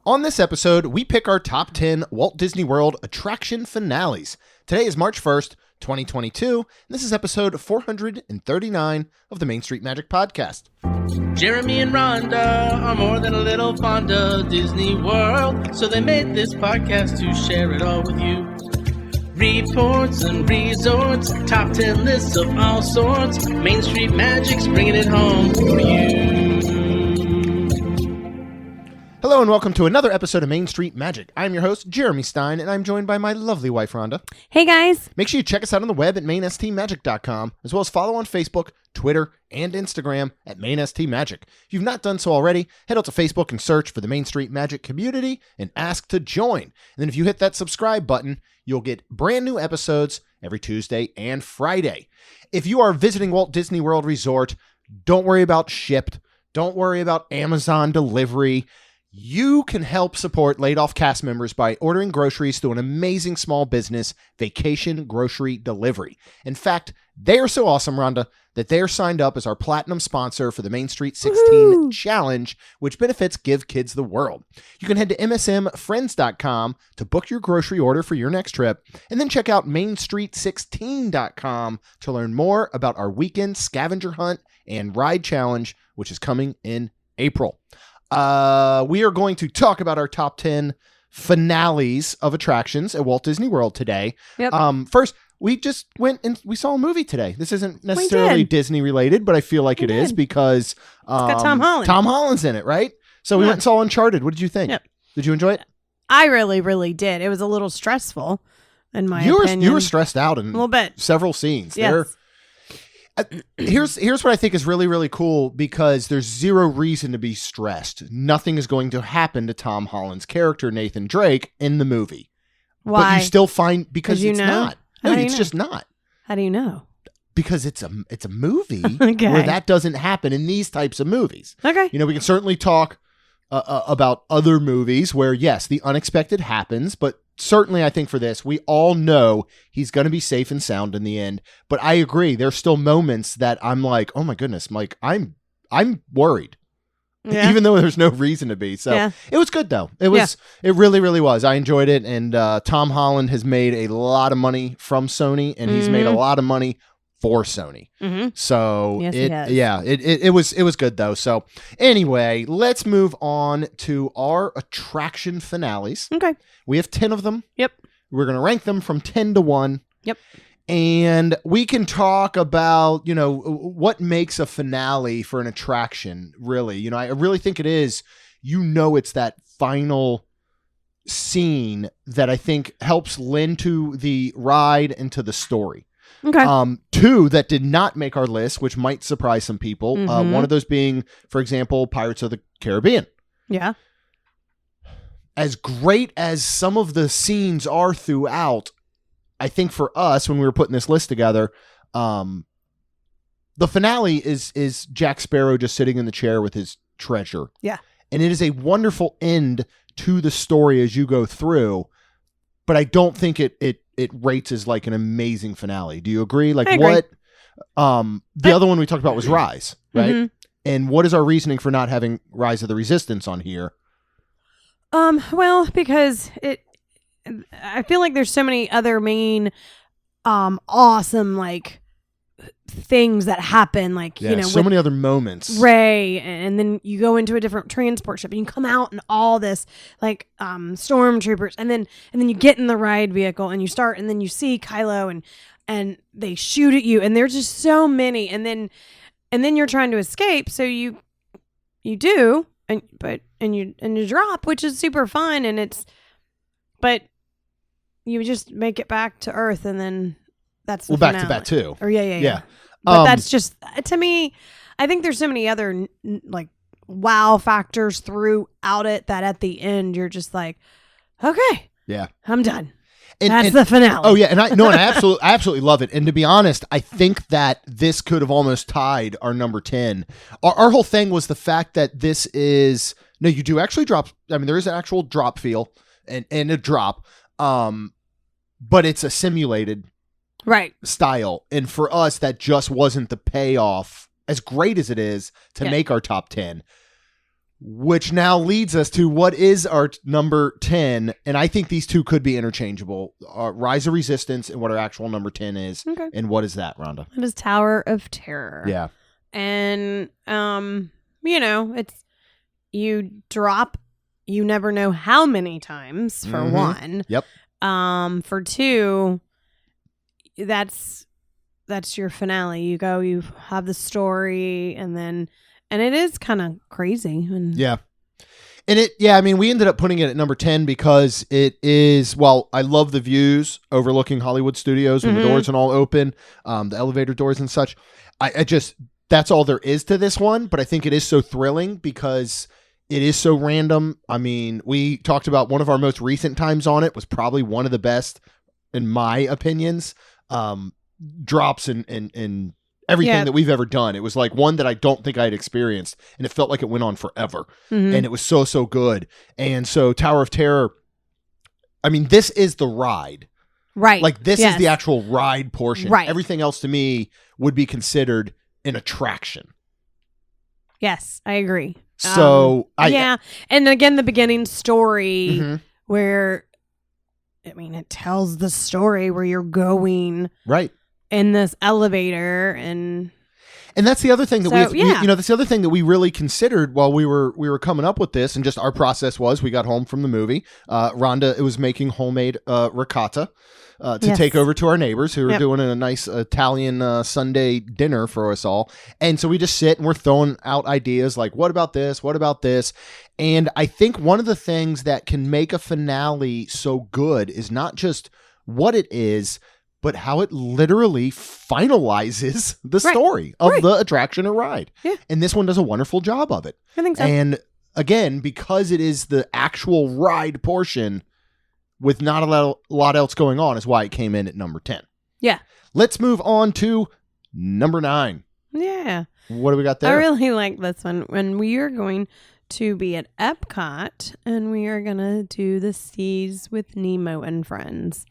On this episode, we pick our top 10 Walt Disney World attraction finales. Today is March 1st, 2022, and this is episode 439 of the Main Street Magic Podcast. Jeremy and Rhonda are more than a little fond of Disney World, so they made this podcast to share it all with you. Reports and resorts, top 10 lists of all sorts, Main Street Magic's bringing it home for you. Hello and welcome to another episode of Main Street Magic. I'm your host, Jeremy Stein, and I'm joined by my lovely wife, Rhonda. Hey, guys. Make sure you check us out on the web at mainstmagic.com, as well as follow on Facebook, Twitter, and Instagram at mainstmagic. If you've not done so already, head out to Facebook and search for the Main Street Magic community and ask to join. And then if you hit that subscribe button, you'll get brand new episodes every Tuesday and Friday. If you are visiting Walt Disney World Resort, don't worry about Shipt. Don't worry about Amazon delivery. You can help support laid-off cast members by ordering groceries through an amazing small business, Vacation Grocery Delivery. In fact, they are so awesome, Rhonda, that they are signed up as our platinum sponsor for the Main Street 16 Challenge, which benefits Give Kids the World. You can head to msmfriends.com to book your grocery order for your next trip, and then check out mainstreet16.com to learn more about our weekend scavenger hunt and ride challenge, which is coming in April. We are going to talk about our top 10 finales of attractions at Walt Disney World today. Yep. First, we just went and we saw a movie today. This isn't necessarily Disney related, but I feel like it is because it's got Tom Holland. Tom Holland's in it, right? So we went and saw Uncharted. What did you think? Yep. Did you enjoy it? I really, really did. It was a little stressful, in my opinion. You were stressed out in a little bit. Several scenes. Yes. Here's what I think is really, really cool, because there's zero reason to be stressed. Nothing is going to happen to Tom Holland's character, Nathan Drake, in the movie. Why? But you still find, because it's not. No, it's just not. How do you know? Because it's a movie Okay. where that doesn't happen in these types of movies. Okay. You know, we can certainly talk about other movies where, yes, the unexpected happens, but certainly I think for this, we all know he's going to be safe and sound in the end. But I agree, there's still moments that I'm like, oh my goodness, Mike, I'm worried. Yeah. Even though there's no reason to be. So It was good though. It really, really was. I enjoyed it. And Tom Holland has made a lot of money from Sony, and he's made a lot of money for Sony. Mm-hmm. So yes, it was good though. So anyway, let's move on to our attraction finales. Okay. We have 10 of them. Yep. We're going to rank them from 10 to 1. Yep. And we can talk about, you know, what makes a finale for an attraction, really. You know, I really think it is, you know, it's that final scene that I think helps lend to the ride and to the story. Okay. Two that did not make our list, which might surprise some people. Mm-hmm. One of those being, for example, Pirates of the Caribbean. Yeah. As great as some of the scenes are throughout, I think for us, when we were putting this list together, the finale is Jack Sparrow just sitting in the chair with his treasure. Yeah. And it is a wonderful end to the story as you go through, but I don't think it rates as like an amazing finale. Do you agree? Like, I agree. What? The other one we talked about was Rise, right? Mm-hmm. And what is our reasoning for not having Rise of the Resistance on here? Well, because I feel like there's so many other main, awesome, like, things that happen, like, you know, so many other moments. Ray, and then you go into a different transport ship, and you come out and all this, like, stormtroopers, and then you get in the ride vehicle, and you start, and then you see Kylo, and they shoot at you, and there's just so many, and then you're trying to escape, so you do, and you drop, which is super fun, but you just make it back to Earth, and then that's the finale. Back to that too. Or yeah. But that's just, to me, I think there's so many other like wow factors throughout it that at the end you're just like, okay, yeah, I'm done. That's the finale. Oh yeah, and I absolutely love it. And to be honest, I think that this could have almost tied our number 10. Our whole thing was the fact that this is you do actually drop. I mean, there is an actual drop feel and a drop, but it's a simulated style. And for us, that just wasn't the payoff, as great as it is to make our top 10. Which now leads us to what is our number 10. And I think these two could be interchangeable. Rise of Resistance and what our actual number 10 is. Okay. And what is that, Rhonda? It is Tower of Terror. Yeah. And, it's you drop, you never know how many times for one. Yep. For two, that's your finale. You go, you have the story, and it is kind of crazy. And yeah. And we ended up putting it at number 10 because it is, I love the views overlooking Hollywood studios when the doors and all open, the elevator doors and such. I just, that's all there is to this one, but I think it is so thrilling because it is so random. I mean, we talked about one of our most recent times on it was probably one of the best, in my opinions, drops in everything that we've ever done. It was like one that I don't think I had experienced, and it felt like it went on forever. And it was so good. And so Tower of Terror, I mean, this is the ride. Right. Like this is the actual ride portion. Right. Everything else to me would be considered an attraction. Yes, I agree. So and again, the beginning story where, I mean, it tells the story where you're going right in this elevator, and that's the other thing that that's the other thing that we really considered while we were coming up with this, and just our process was we got home from the movie. Rhonda was making homemade ricotta to take over to our neighbors who were doing a nice Italian Sunday dinner for us all. And so we just sit and we're throwing out ideas like, what about this? What about this? And I think one of the things that can make a finale so good is not just what it is, but how it literally finalizes the story of the attraction or ride. Yeah. And this one does a wonderful job of it. I think so. And again, because it is the actual ride portion with not a lot else going on, is why it came in at number 10. Yeah. Let's move on to number 9. Yeah. What do we got there? I really like this one. When we are going to be at Epcot, and we are going to do the Seas with Nemo and Friends.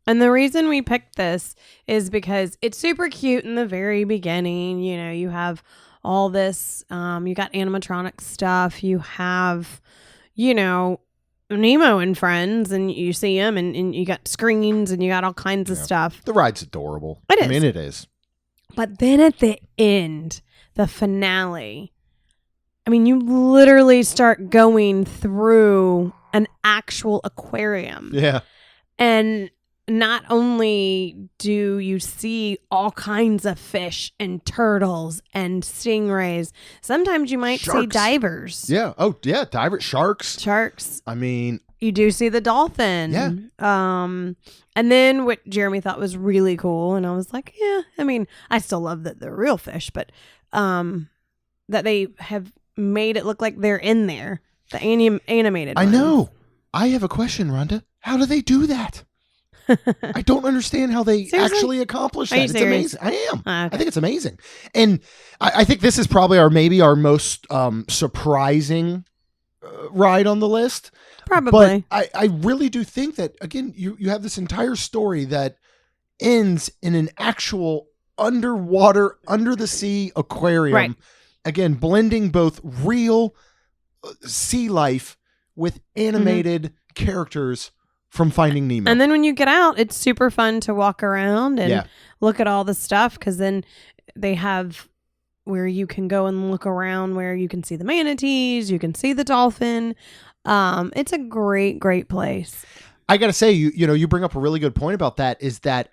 And the reason we picked this is because it's super cute in the very beginning. You know, you have all this, you got animatronic stuff. You have, Nemo and Friends, and you see him, and you got screens, and you got all kinds of stuff. The ride's adorable. It is. I mean, it is. But then at the end, the finale, I mean, you literally start going through an actual aquarium. Yeah. And not only do you see all kinds of fish and turtles and stingrays, sometimes you might see divers. Yeah. Oh, yeah. Divers, sharks. I mean, you do see the dolphin. Yeah. And then what Jeremy thought was really cool, and I was like, yeah, I mean, I still love that they're real fish, but that they have made it look like they're in there, the animated ones. I know. I have a question, Rhonda. How do they do that? I don't understand how they actually accomplish that. It's amazing. I am. Okay. I think it's amazing. And I think this is probably our most surprising ride on the list. Probably. But I really do think that, again, you have this entire story that ends in an actual underwater, under the sea aquarium. Right. Again, blending both real sea life with animated characters from Finding Nemo. And then when you get out, it's super fun to walk around and look at all the stuff, because then they have where you can go and look around, where you can see the manatees, you can see the dolphin. It's a great, great place. I got to say, you bring up a really good point about that, is that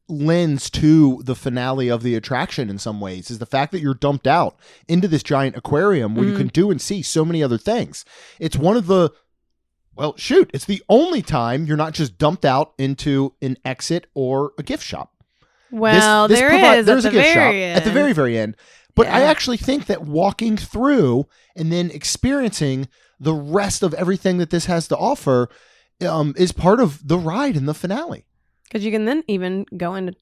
lends to the finale of the attraction in some ways, is the fact that you're dumped out into this giant aquarium where you can do and see so many other things. It's one of the it's the only time you're not just dumped out into an exit or a gift shop. Well, there's a gift shop at the very, very end. But I actually think that walking through and then experiencing the rest of everything that this has to offer is part of the ride in the finale. Because you can then even go into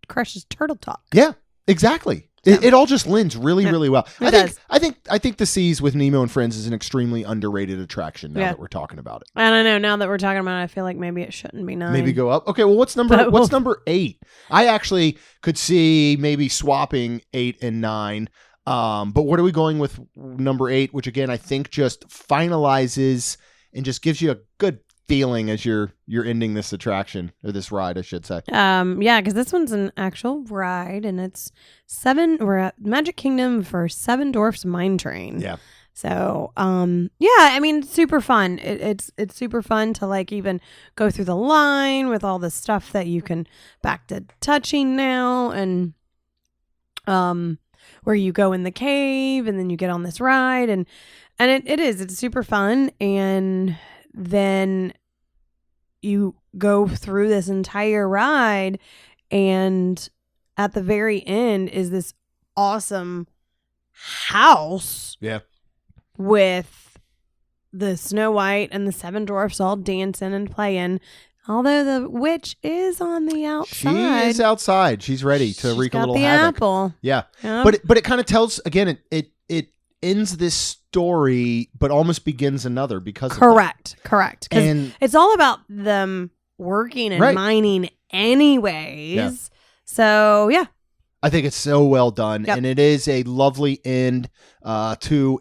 Crush's Turtle Talk. Yeah, exactly. It all just lends really, really well. I think the Seas with Nemo and Friends is an extremely underrated attraction now that we're talking about it. I don't know. Now that we're talking about it, I feel like maybe it shouldn't be 9. Maybe go up. Okay, well, what's number 8? I actually could see maybe swapping 8 and 9. But what are we going with number 8, which again I think just finalizes and just gives you a good feeling as you're ending this attraction, or this ride, I should say. Yeah, because this one's an actual ride, and it's 7. We're at Magic Kingdom for Seven Dwarfs Mine Train. Yeah. So, yeah, I mean, super fun. It's super fun to like even go through the line with all the stuff that you can back to touching now, and where you go in the cave and then you get on this ride, and it's super fun. And then you go through this entire ride, and at the very end is this awesome house. Yeah. With the Snow White and the 7 dwarfs all dancing and playing. Although the witch is on the outside. She is outside. She's ready to wreak a little the havoc. Apple. Yeah. Yep. But it kind of tells, again, it ends this story, but almost begins another because of that. Correct. And Because it's all about them working and Right. mining anyways. Yeah. So, yeah. I think it's so well done, Yep. and it is a lovely end to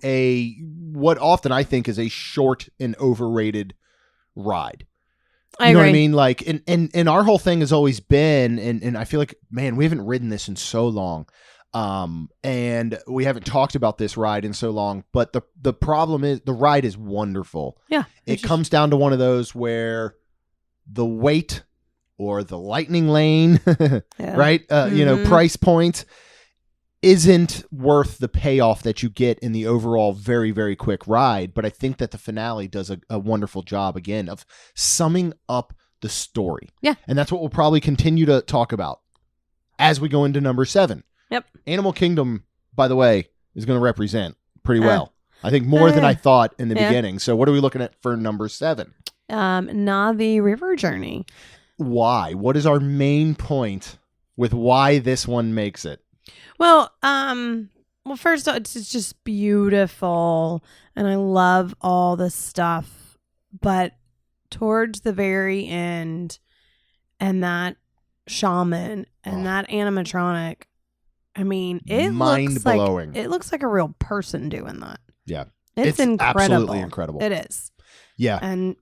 what often I think is a short and overrated ride. I You know agree. what I mean? Like, and our whole thing has always been, and I feel like, man, we haven't ridden this in so long, and we haven't talked about this ride in so long. But the problem is the ride is wonderful. Yeah. It comes down to one of those where the weight or the lightning lane, Yeah. right? You know, Mhm. price point isn't worth the payoff that you get in the overall very, very quick ride. But I think that the finale does a wonderful job, again, of summing up the story. Yeah. And that's what we'll probably continue to talk about as we go into number 7. Yep. Animal Kingdom, by the way, is going to represent pretty well. I think more than I thought in the beginning. So what are we looking at for number 7? Navi River Journey. Why? What is our main point with why this one makes it? Well, first it's just beautiful, and I love all the stuff. But towards the very end, and that shaman and that animatronic, I mean, it mind-blowing. Looks like a real person doing that. Yeah, it's incredible. Absolutely incredible. It is. Yeah, and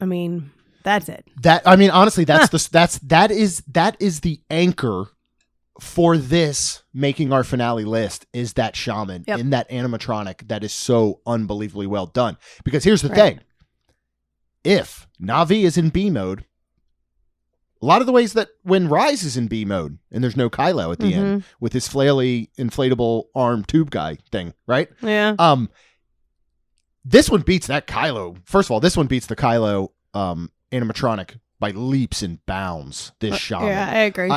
I mean, that's it. Honestly, that is the anchor for this making our finale list, is that shaman in that animatronic that is so unbelievably well done. Because here's the thing. If Navi is in B mode, a lot of the ways that when Rise is in B mode and there's no Kylo at the end with his flaily inflatable arm tube guy thing, right? Yeah. This one beats that Kylo. First of all, this one beats the Kylo animatronic by leaps and bounds. This shaman. Yeah, I agree.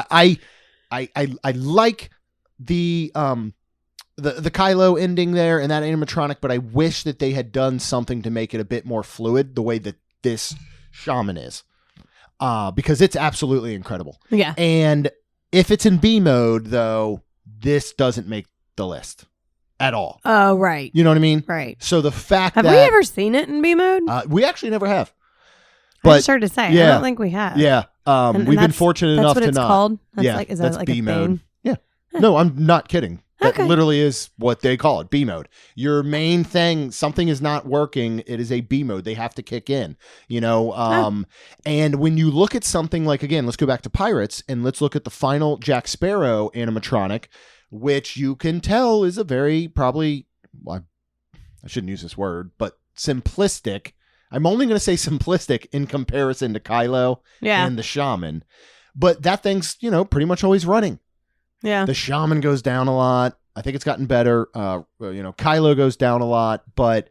I like the Kylo ending there and that animatronic, but I wish that they had done something to make it a bit more fluid the way that this shaman is, because it's absolutely incredible. Yeah. And if it's in B mode, though, this doesn't make the list at all. Oh, right. You know what I mean? Right. So the fact have that we ever seen it in B mode? we actually never have. I was sure to say. yeah. I don't think we have. Yeah. And we've been fortunate enough to That's what it's not. called? That's Yeah, like, is that's that like B a mode. thing? Yeah. No, I'm not kidding. That Okay. literally is what they call it, B mode. Your main thing, something is not working, it is a B mode. They have to kick in, you know. And when you look at something like, again, let's go back to Pirates and let's look at the final Jack Sparrow animatronic, which you can tell is a very probably, well, I shouldn't use this word, but simplistic. I'm only going to say simplistic in comparison to Kylo and the shaman. But that thing's, you know, pretty much always running. Yeah. The shaman goes down a lot. I think it's gotten better. You know, Kylo goes down a lot, but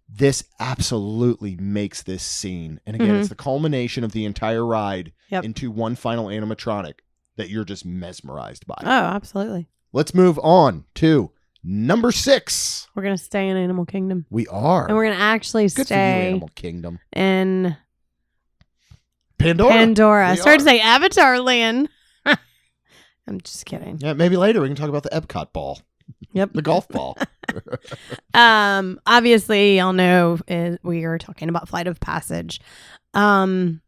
this absolutely makes this scene. And again, it's the culmination of the entire ride into one final animatronic that you're just mesmerized by. Oh, absolutely. Let's move on to number 6. We're going to stay in Animal Kingdom. We are. And we're going to actually Good for you, stay Animal Kingdom. in Pandora. I started to say Avatar Land. I'm just kidding. Yeah, maybe later we can talk about the Epcot ball. Yep. The golf ball. Obviously, y'all know we are talking about Flight of Passage. The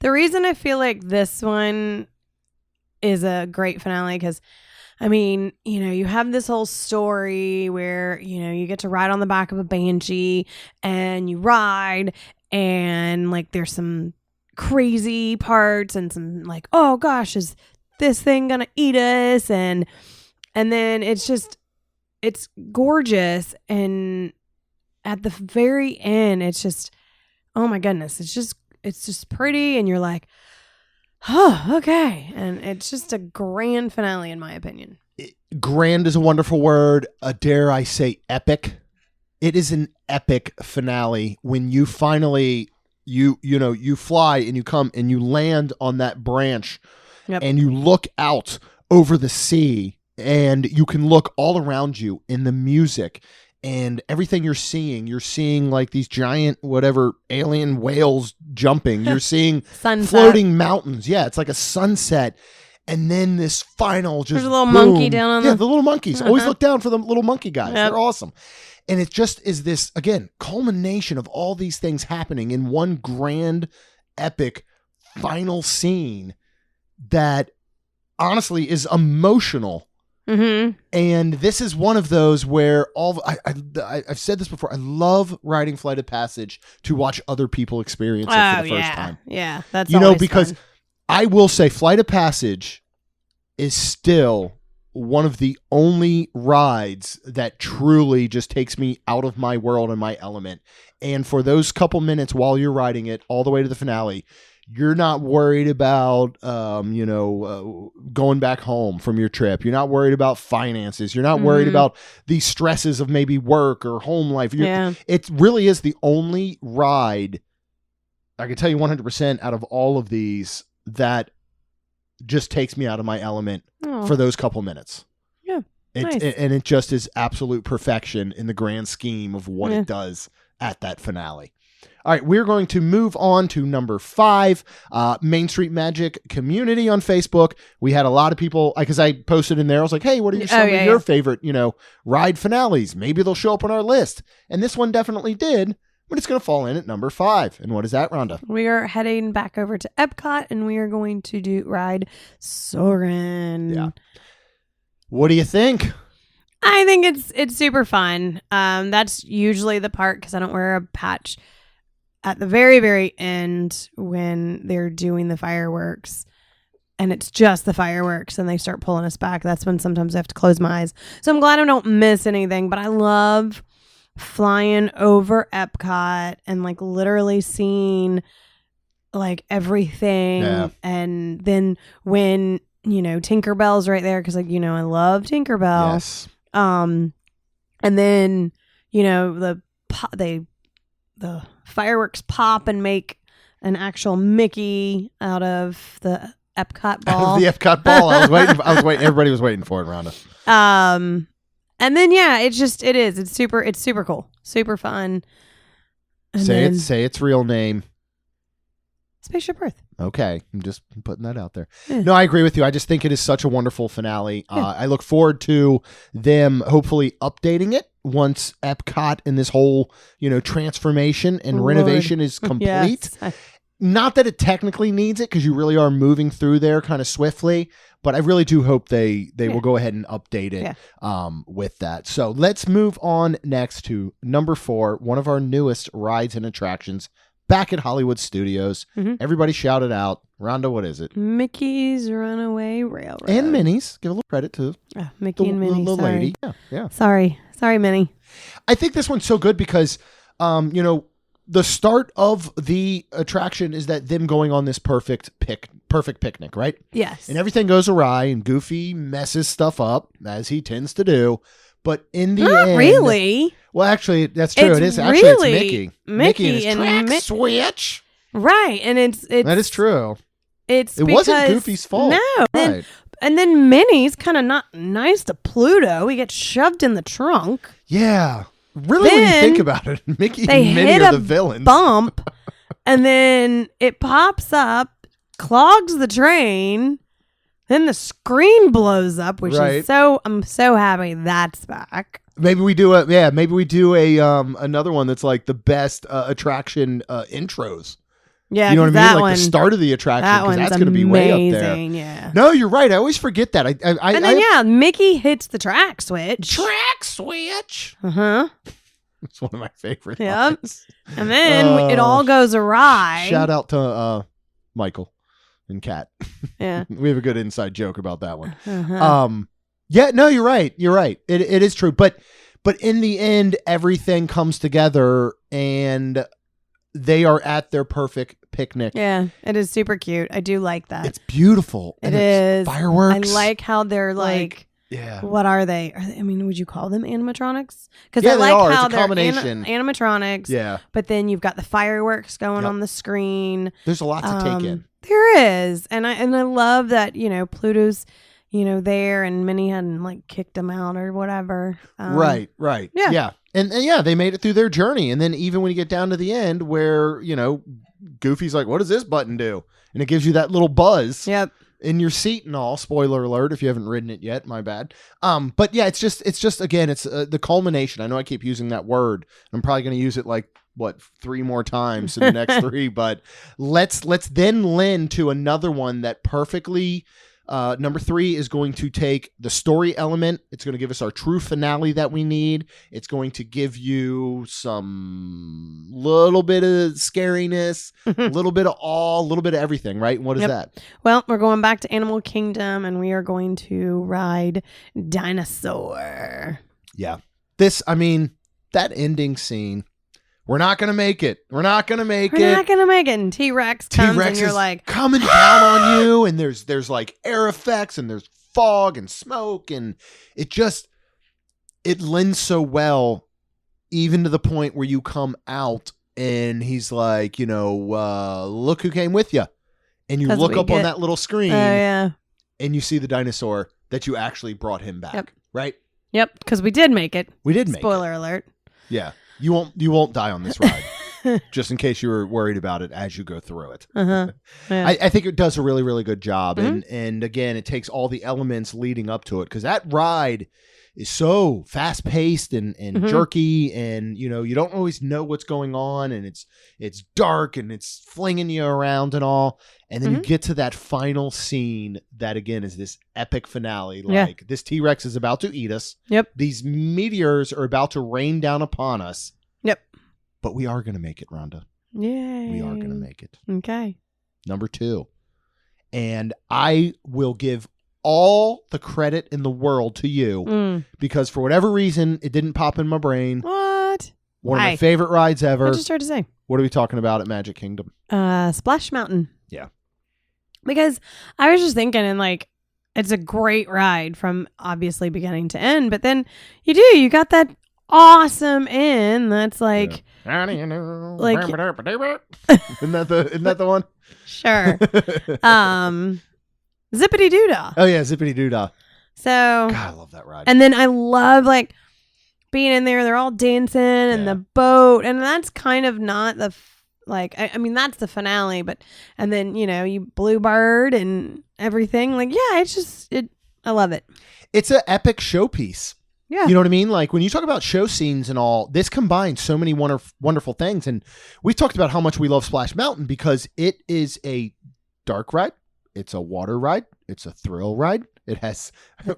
reason I feel like this one is a great finale, because I mean, you have this whole story where, you get to ride on the back of a banshee and you ride, and like there's some crazy parts and some like, oh gosh, is this thing gonna eat us? And then it's gorgeous. And at the very end, it's just, oh my goodness, it's just pretty. And you're like, oh, okay. And it's just a grand finale, in my opinion. Grand is a wonderful word. Dare I say epic? It is an epic finale when you finally, you fly and you come and you land on that branch. Yep. And you look out over the sea and you can look all around you in the music and everything you're seeing like these giant, whatever, alien whales jumping. You're seeing floating mountains. Yeah, it's like a sunset. And then this final just there's a little boom. Monkey down on the little monkeys. Always look down for the little monkey guys. Yep. They're awesome. And it just is this, again, culmination of all these things happening in one grand, epic final scene that honestly is emotional. Mm-hmm. And this is one of those where I've said this before. I love writing Flight of Passage to watch other people experience it for the first time. Yeah, that's because fun. I will say Flight of Passage is still one of the only rides that truly just takes me out of my world and my element. And for those couple minutes while you're riding it all the way to the finale, you're not worried about, going back home from your trip. You're not worried about finances. You're not worried about the stresses of maybe work or home life. It really is the only ride, I can tell you 100% out of all of these, that just takes me out of my element for those couple minutes. Yeah. Nice. And it just is absolute perfection in the grand scheme of what it does at that finale. All right, we're going to move on to number 5, Main Street Magic community on Facebook. We had a lot of people, because I posted in there, I was like, hey, what are some of your favorite, ride finales? Maybe they'll show up on our list. And this one definitely did, but it's going to fall in at number 5. And what is that, Rhonda? We are heading back over to Epcot, and we are going to ride Soarin'. Yeah. What do you think? I think it's super fun. That's usually the part, because I don't wear a patch at the very, very end when they're doing the fireworks, and it's just the fireworks and they start pulling us back. That's when sometimes I have to close my eyes. So I'm glad I don't miss anything, but I love flying over Epcot and like literally seeing like everything. Yeah. And then when, Tinkerbell's right there, because I love Tinkerbell. Yes. And then, the fireworks pop and make an actual Mickey out of the Epcot ball. The Epcot ball. I was waiting. Everybody was waiting for it, Rhonda. And then it's super cool, super fun. And say its real name. Spaceship Earth. Okay, I'm just putting that out there. Yeah. No, I agree with you. I just think it is such a wonderful finale. Yeah. I look forward to them hopefully updating it once Epcot and this whole, transformation and renovation is complete. Yes. Not that it technically needs it, because you really are moving through there kind of swiftly, but I really do hope they will go ahead and update it with that. So let's move on next to number 4, one of our newest rides and attractions, back at Hollywood Studios. Mm-hmm. Everybody shout it out. Rhonda, what is it? Mickey's Runaway Railroad. And Minnie's. Give a little credit to Mickey and Minnie. The sorry. lady. Yeah. Sorry, Minnie. I think this one's so good because, the start of the attraction is that them going on this perfect picnic, right? Yes. And everything goes awry and Goofy messes stuff up, as he tends to do. But in the end... really? Well, actually, that's true. It's Mickey. Mickey and his track switch. Right. And it's... That is true. It wasn't Goofy's fault. No. Right. And then Minnie's kind of not nice to Pluto. He gets shoved in the trunk. Yeah. Really, when you think about it, Mickey and Minnie are the villains. Bump, and then it pops up, clogs the train. Then the screen blows up, which is I'm so happy that's back. Maybe we do another one that's like the best attraction intros. Yeah, you know what I mean? that Like one, the start of the attraction, that because one's that's going to be way up there. amazing, yeah. No, you're right. I always forget that. And then Mickey hits the track switch. Track switch. Uh-huh. It's one of my favorite Yep. lines. And then it all goes awry. Shout out to Michael and Kat. Yeah. We have a good inside joke about that one. Uh-huh. Yeah, no, you're right. You're right. It is true. But in the end, everything comes together and they are at their perfect picnic. Yeah, it is super cute. I do like that. It's beautiful. It is. Fireworks. I like how they're like yeah. What are they? I mean, would you call them animatronics? Because Yeah, I like they are. how It's a they're combination. animatronics. Yeah. But then you've got the fireworks going Yep. on the screen. There's a lot to take in. There is, and I love that Pluto's there, and Minnie hadn't like kicked him out or whatever. Right. Yeah. And yeah, they made it through their journey. And then even when you get down to the end where, Goofy's like, what does this button do? And it gives you that little buzz Yep. in your seat and all. Spoiler alert if you haven't ridden it yet, my bad. But yeah, it's just again, it's the culmination. I know I keep using that word. I'm probably going to use it like 3 more times in the next 3, but let's then lend to another one that perfectly number 3 is going to take the story element. It's going to give us our true finale that we need. It's going to give you some little bit of scariness, a little bit of awe, a little bit of everything, right? And what is that? Well, we're going back to Animal Kingdom, and we are going to ride Dinosaur. Yeah. That ending scene. We're not going to make it. We're not going to make it. And T-Rex comes T-Rex and you're is like coming down on you, and there's like air effects and there's fog and smoke, and it lends so well, even to the point where you come out and he's like, look who came with you, and you look up on that little screen, yeah, and you see the dinosaur that you actually brought him back, right? Yep, because we did make it. We did make Spoiler alert. Yeah. You won't die on this ride, just in case you were worried about it as you go through it. Uh-huh. Yeah. I think it does a really, really good job. Mhm. And again, it takes all the elements leading up to it, because that ride is so fast paced and Mhm. jerky, and you don't always know what's going on, and it's dark and it's flinging you around and all. And then you get to that final scene that again is this epic finale. Like this T-Rex is about to eat us. Yep. These meteors are about to rain down upon us. Yep. But we are going to make it, Rhonda. Yay. We are going to make it. Okay. Number 2. And I will give all the credit in the world to you because for whatever reason, it didn't pop in my brain. What? One of my favorite rides ever. I just started to say. What are we talking about at Magic Kingdom? Splash Mountain. Yeah. Because I was just thinking, and like, it's a great ride from obviously beginning to end, but then you got that awesome end that's like, Isn't like that the one? Sure. Zippity Doodah. Oh yeah, Zippity Doodah. So God, I love that ride. And then I love like being in there. They're all dancing and the boat, and that's kind of not the I mean that's the finale, but and then you Bluebird and everything. Like it's just I love it. It's an epic showpiece. Yeah. You know what I mean? Like when you talk about show scenes and all, this combines so many wonderful things. And we've talked about how much we love Splash Mountain because it is a dark ride. It's a water ride. It's a thrill ride. It has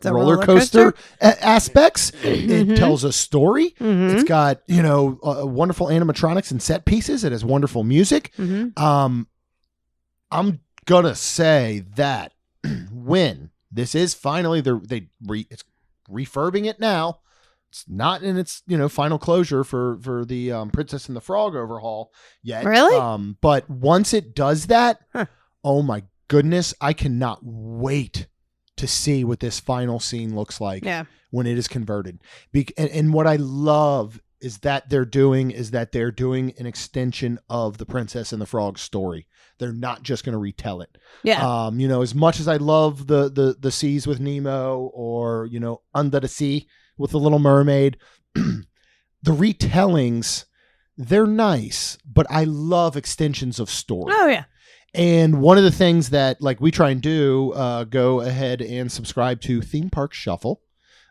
roller coaster aspects. It tells a story. It's got, wonderful animatronics and set pieces. It has wonderful music. I'm going to say that when this is finally, it's refurbing it now. It's not in its, final closure for the Princess and the Frog overhaul yet. Really? But once it does that, oh my goodness, I cannot wait to see what this final scene looks like when it is converted. And what I love is that they're doing an extension of the Princess and the Frog story. They're not just going to retell it. Yeah. As much as I love the seas with Nemo or, Under the Sea with the Little Mermaid, the retellings, they're nice, but I love extensions of story. Oh yeah. And one of the things that we try and do, go ahead and subscribe to Theme Park Shuffle.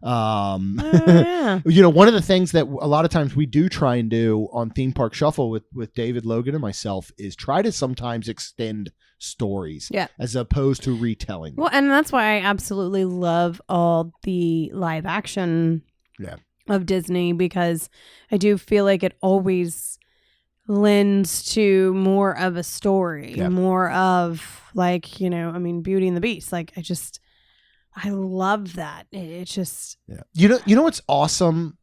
Yeah. One of the things that a lot of times we do try and do on Theme Park Shuffle with David, Logan, and myself is try to sometimes extend stories as opposed to retelling them. Well, and that's why I absolutely love all the live action of Disney, because I do feel like it always lends to more of a story, more of like, Beauty and the Beast. Like I love that. It's just You know what's awesome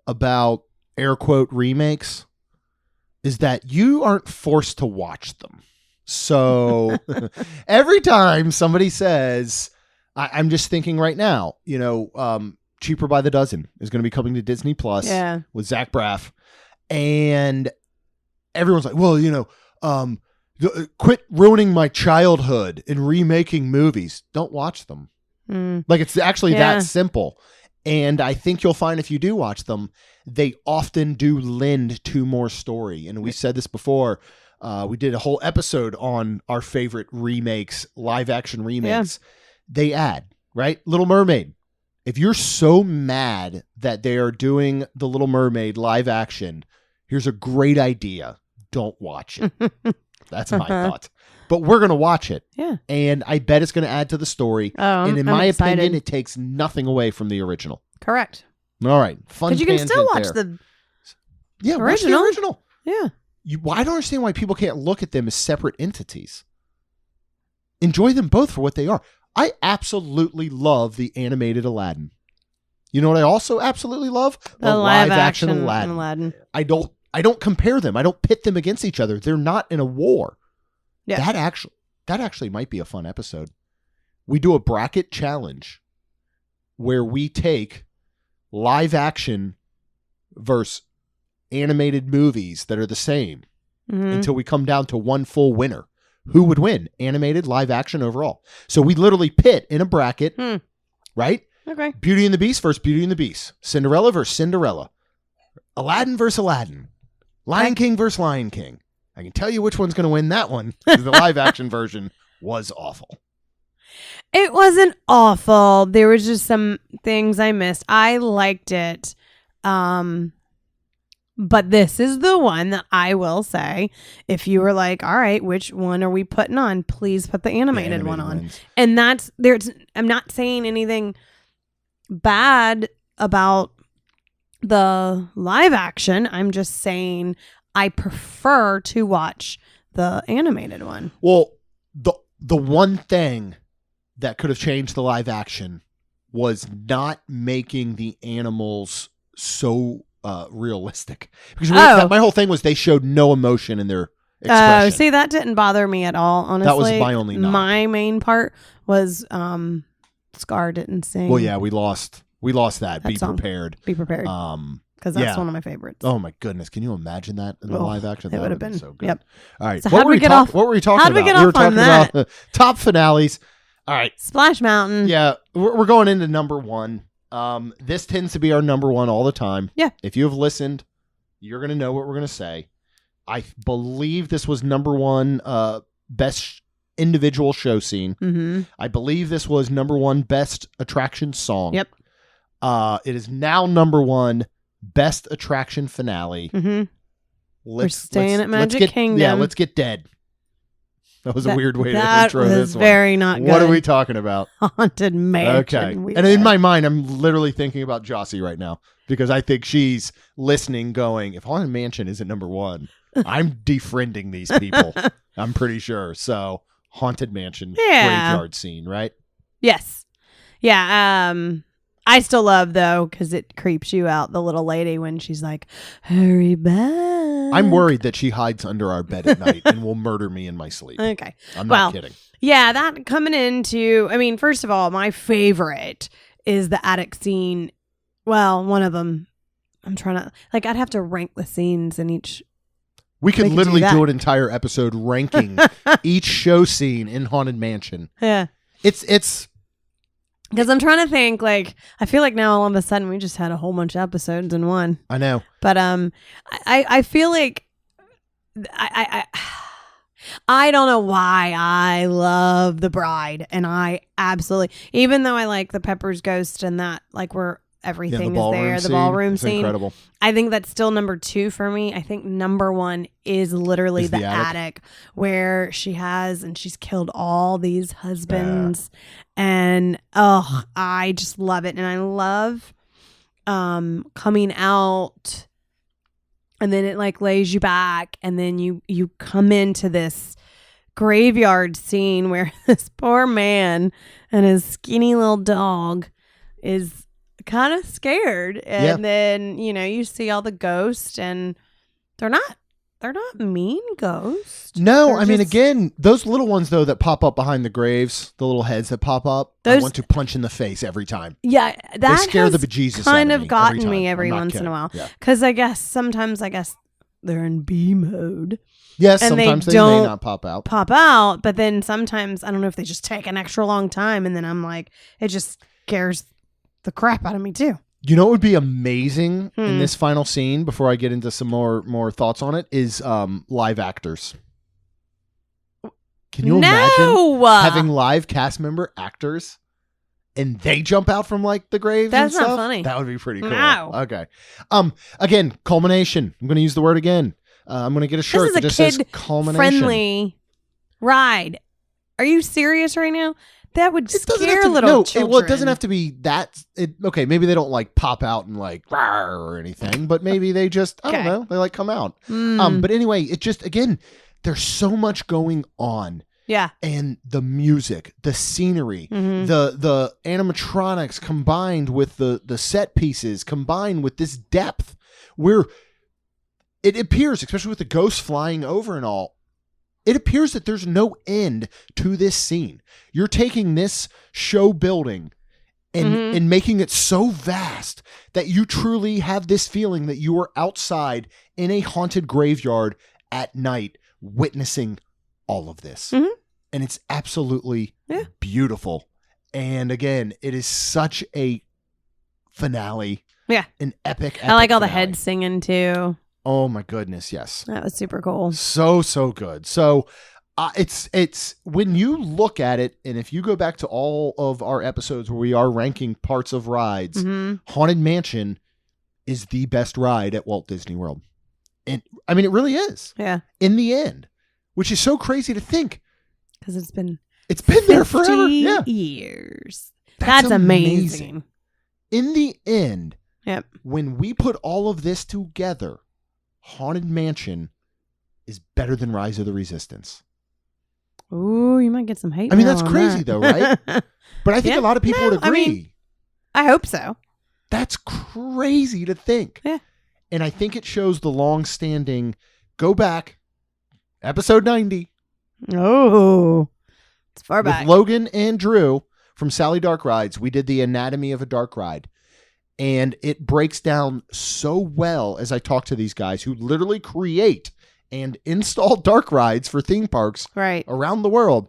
about air quote remakes is that you aren't forced to watch them. So every time somebody says, I'm just thinking right now, Cheaper by the Dozen is going to be coming to Disney Plus with Zach Braff, and everyone's like, well, quit ruining my childhood and remaking movies. Don't watch them. Like it's actually that simple. And I think you'll find if you do watch them, they often do lend to more story. And we said this before. We did a whole episode on our favorite remakes, live action remakes. They add, right? Little Mermaid. If you're so mad that they are doing the Little Mermaid live action, here's a great idea. Don't watch it. That's my thought. But we're going to watch it. Yeah. And I bet it's going to add to the story. Oh, and in my opinion, it takes nothing away from the original. Correct. All right. Fun because you can still watch the original. Watch the original. Yeah. I don't understand why people can't look at them as separate entities. Enjoy them both for what they are. I absolutely love the animated Aladdin. You know what I also absolutely love? The live action Aladdin. I don't compare them. I don't pit them against each other. They're not in a war. Yeah. That actually might be a fun episode. We do a bracket challenge where we take live action versus animated movies that are the same until we come down to one full winner. Who would win? Animated, live action, overall. So we literally pit in a bracket, right? Okay. Beauty and the Beast versus Beauty and the Beast. Cinderella versus Cinderella. Aladdin versus Aladdin. Lion King versus Lion King. I can tell you which one's going to win that one, because the live action version was awful. It wasn't awful. There was just some things I missed. I liked it. But this is the one that I will say, if you were like, all right, which one are we putting on? Please put the animated one on. Ones. And I'm not saying anything bad about the live action. I'm just saying I prefer to watch the animated one. Well, the one thing that could have changed the live action was not making the animals so realistic. Because my whole thing was they showed no emotion in their expression. See, that didn't bother me at all, honestly. That was my only knock. My main part was Scar didn't sing. Well, yeah, we lost that. Be song. prepared. Be prepared. Because that's one of my favorites. Oh my goodness. Can you imagine that in the live action? It would have been so good. Yep. All right. So what were we talking about? How did we get off on that? About top finales. All right. Splash Mountain. Yeah. We're going into number one. This tends to be our number one all the time. Yeah. If you have listened, you're going to know what we're going to say. I believe this was number one best individual show scene. Mm-hmm. I believe this was number one best attraction song. Yep. It is now number one best attraction finale. Mm-hmm. We're staying at Magic Kingdom. Yeah, let's get dead. That was a weird way to intro this one. That was very not good. What are we talking about? Haunted Mansion. Okay. And in my mind, I'm literally thinking about Jossie right now, because I think she's listening going, if Haunted Mansion isn't number one, I'm defriending these people. I'm pretty sure. So Haunted Mansion graveyard scene, right? Yes. Yeah. I still love, though, because it creeps you out, the little lady when she's like, hurry back. I'm worried that she hides under our bed at night and will murder me in my sleep. Okay. I'm not kidding. Yeah, that coming into, first of all, my favorite is the attic scene. Well, one of them. I'm trying to, I'd have to rank the scenes in each. We could literally do an entire episode ranking each show scene in Haunted Mansion. Yeah. It's. Because I'm trying to think, I feel like now all of a sudden we just had a whole bunch of episodes in one. I know. But I feel like I don't know why I love The Bride, and I absolutely, even though I like the Pepper's Ghost and that, we're everything is ballroom there. The scene. ballroom It's scene. incredible. I think that's still number 2 for me. I think number 1 is literally Is the the attic. attic where she's killed all these husbands. And I just love it. And I love coming out, and then it like lays you back, and then you come into this graveyard scene where this poor man and his skinny little dog is kind of scared, and then you see all the ghosts, and they're not mean ghosts. No, They're I mean, just- again, those little ones though that pop up behind the graves, the little heads that pop up, I Those- want to punch in the face every time. yeah, They that scare the has bejesus kind out of of me gotten every me time. every I'm not once in kidding. a while, Yeah. because I guess they're in B mode. Yes, And they sometimes they may don't not pop out. Pop out, but then sometimes I don't know if they just take an extra long time, and then I'm like, it just scares the crap out of me too. You know what would be amazing in Hmm. this final scene, before I get into some more thoughts on it, is live actors. Can you imagine having live cast member actors and they jump out from like the graves? That's and not stuff? funny. That would be pretty cool. No. Okay. Again, culmination. I'm going to use the word again. I'm going to get a shirt is that a just says kid culmination. friendly ride. Are you serious right now? That would It doesn't scare have to, little no, children. well, it doesn't have to be that. Okay, maybe they don't like pop out and like rawr or anything, but maybe they just, I don't Okay. know, they like come out. Mm. But anyway, it just, again, there's so much going on, Yeah. and the music, the scenery, Mhm. the animatronics combined with the set pieces, combined with this depth where it appears, especially with the ghosts flying over and all, it appears that there's no end to this scene. You're taking this show building and making it so vast that you truly have this feeling that you are outside in a haunted graveyard at night witnessing all of this. Mhm. And it's absolutely Yeah. beautiful. And again, it is such a finale. Yeah. An epic I like all the finale. heads singing too. Oh my goodness, yes. That was super cool. So good. So it's when you look at it, and if you go back to all of our episodes where we are ranking parts of rides, Mhm. Haunted Mansion is the best ride at Walt Disney World. And I mean, it really is Yeah. in the end, which is so crazy to think. Because it's been It's been there 50 forever. Yeah. years. That's amazing. In the end, Yep. when we put all of this together, Haunted Mansion is better than Rise of the Resistance. Ooh, you might get some hate. I mean, mail that's on crazy that. though, right? But I think Yeah. a lot of people No, would I agree. mean- I hope so. That's crazy to think. Yeah. And I think it shows the long-standing, go back, episode 90, Oh, it's far with back. Logan and Drew from Sally Dark Rides. We did the anatomy of a dark ride. And it breaks down so well as I talk to these guys who literally create and install dark rides for theme parks Right. around the world.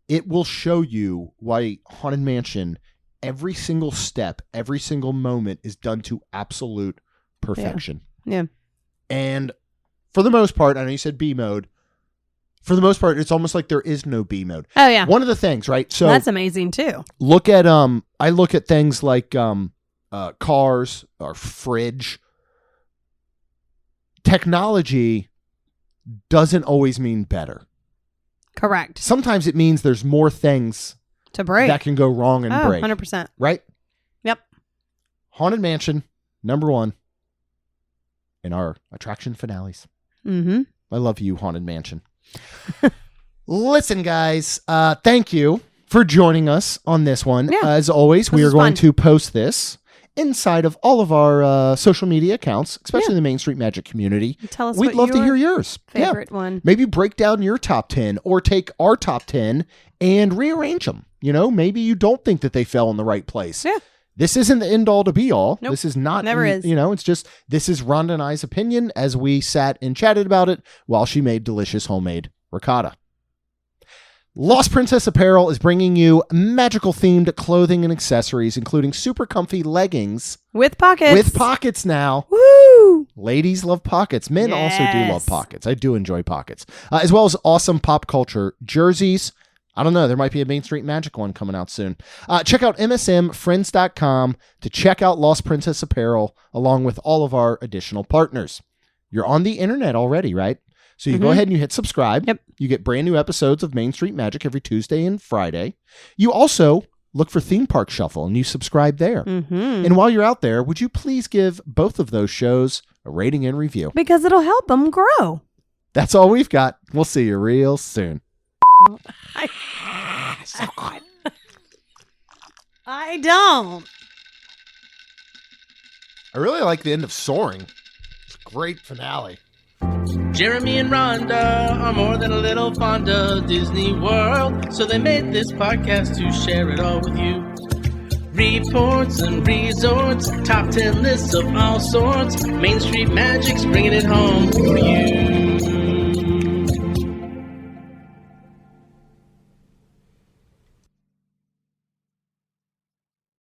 It will show you why Haunted Mansion, every single step, every single moment is done to absolute perfection. Yeah. And for the most part, I know you said B mode. For the most part, it's almost like there is no B mode. Oh yeah. One of the things, right? So That's amazing too. look at I look at things like cars or fridge. Technology doesn't always mean better. Correct. Sometimes it means there's more things To break. that can go wrong and Oh, break. 100%. Right? Yep. Haunted Mansion, number 1 in our attraction finales. Mm-hmm. I love you, Haunted Mansion. Listen, guys, thank you for joining us on this one. Yeah. As always, we This are is going fun. to post this inside of all of our social media accounts, especially the Main Street Magic community. Tell us We'd what love to your hear yours. Yeah. favorite one. Maybe break down your top 10 or take our top 10 and rearrange them. You know, maybe you don't think that they fell in the right place. Yeah. This isn't the end all to be all. Nope. This is not. Never is. You know, it's just, this is Rhonda and I's opinion as we sat and chatted about it while she made delicious homemade ricotta. Lost Princess Apparel is bringing you magical themed clothing and accessories, including super comfy leggings With pockets. with pockets now. Woo! Ladies love pockets. Men also do love Yes. pockets. I do enjoy pockets. As well as awesome pop culture jerseys, I don't know. There might be a Main Street Magic one coming out soon. Check out msmfriends.com to check out Lost Princess apparel along with all of our additional partners. You're on the internet already, right? So you go ahead and you hit subscribe. Yep. You get brand new episodes of Main Street Magic every Tuesday and Friday. You also look for Theme Park Shuffle and you subscribe there. And while you're out there, would you please give both of those shows a rating and review? Because it'll help them grow. That's all we've got. We'll see you real soon. So good. I don't. I really like the end of Soaring. It's a great finale. Jeremy and Rhonda are more than a little fond of Disney World, so they made this podcast to share it all with you. Reports and resorts, top 10 lists of all sorts. Main Street Magic's bringing it home for you.